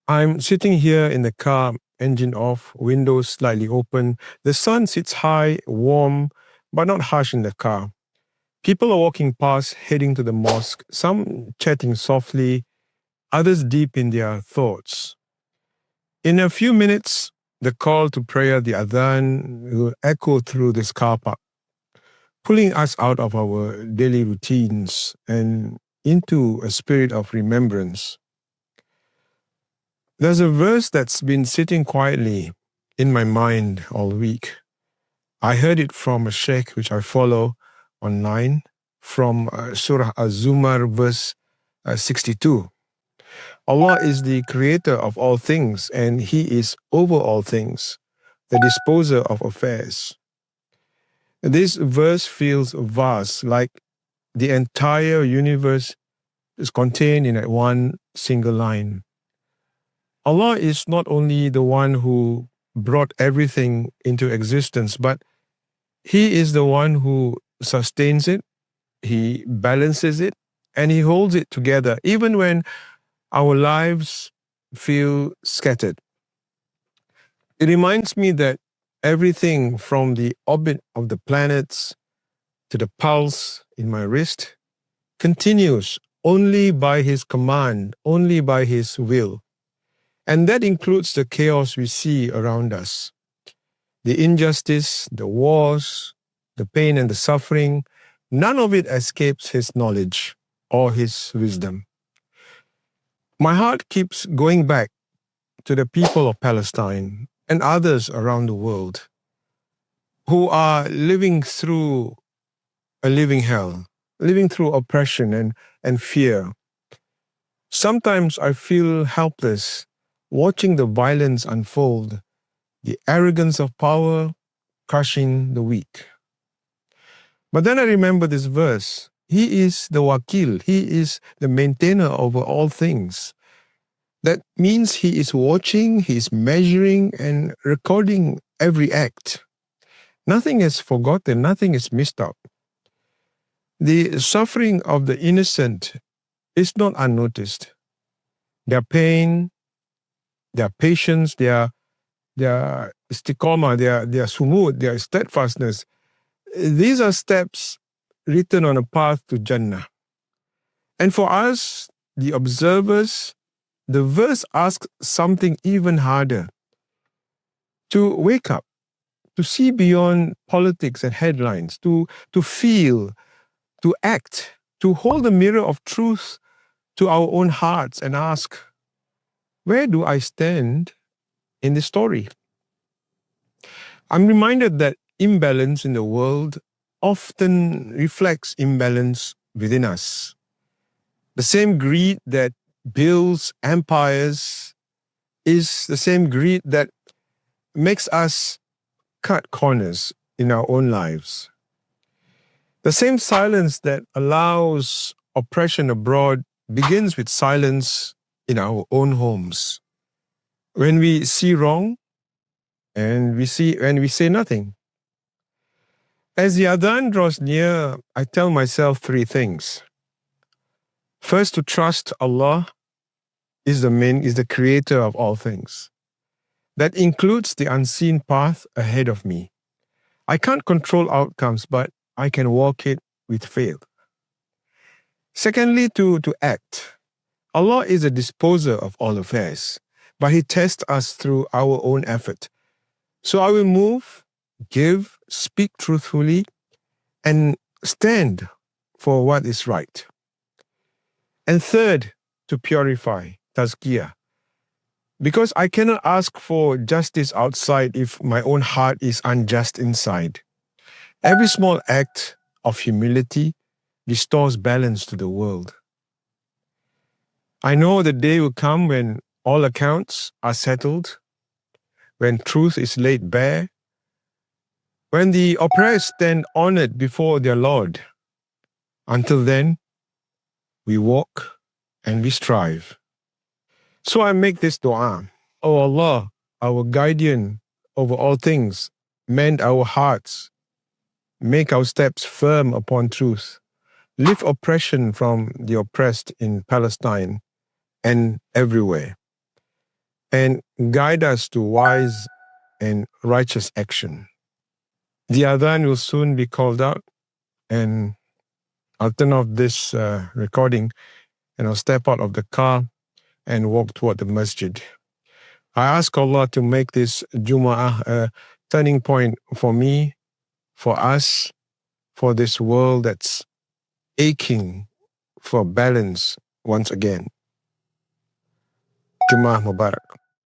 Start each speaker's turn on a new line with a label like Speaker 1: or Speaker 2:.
Speaker 1: I'm sitting here in the car, engine off, windows slightly open. The sun sits high, warm, but not harsh in the car. People are walking past, heading to the mosque, some chatting softly, others deep in their thoughts. In a few minutes, the call to prayer, the adhan, will echo through this car park, pulling us out of our daily routines and into a spirit of remembrance. There's a verse that's been sitting quietly in my mind all week. I heard it from a sheikh which I follow online from Surah Az-Zumar verse 62. Allah is the creator of all things and He is over all things, the disposer of affairs. This verse feels vast, like the entire universe is contained in that one single line. Allah is not only the one who brought everything into existence, but He is the one who sustains it, He balances it, and He holds it together, even when our lives feel scattered. It reminds me that everything from the orbit of the planets to the pulse in my wrist continues only by His command, only by His will. And that includes the chaos we see around us. The injustice, the wars, the pain and the suffering, none of it escapes His knowledge or His wisdom. My heart keeps going back to the people of Palestine and others around the world who are living through a living hell, living through oppression and fear. Sometimes I feel helpless watching the violence unfold, the arrogance of power crushing the weak. But then I remember this verse. He is the wakil. He is the maintainer over all things. That means He is watching, He is measuring and recording every act. Nothing is forgotten, nothing is missed out. The suffering of the innocent is not unnoticed. Their pain, their patience, their istiqamah, their sumud, their steadfastness, these are steps written on a path to Jannah. And for us, the observers, the verse asks something even harder. To wake up, to see beyond politics and headlines, to feel, to act, to hold the mirror of truth to our own hearts and ask, where do I stand in this story? I'm reminded that imbalance in the world often reflects imbalance within us. The same greed that builds empires is the same greed that makes us cut corners in our own lives. The same silence that allows oppression abroad begins with silence in our own homes. When we see wrong and we say nothing. As the adhan draws near, I tell myself three things. First, to trust Allah is the creator of all things. That includes the unseen path ahead of me. I can't control outcomes, but I can walk it with faith. Secondly, to act. Allah is a disposer of all affairs, but He tests us through our own effort. So I will move, give, speak truthfully, and stand for what is right. And third, to purify, tazkiyah. Because I cannot ask for justice outside if my own heart is unjust inside. Every small act of humility restores balance to the world. I know the day will come when all accounts are settled, when truth is laid bare, when the oppressed stand honored before their Lord. Until then, we walk and we strive. So I make this dua. O Allah, our guardian over all things, mend our hearts, make our steps firm upon truth, lift oppression from the oppressed in Palestine and everywhere. and guide us to wise and righteous action. The adhan will soon be called out, and I'll turn off this recording and I'll step out of the car and walk toward the masjid. I ask Allah to make this Jumu'ah a turning point for me, for us, for this world that's aching for balance once again. Jummah Mubarak.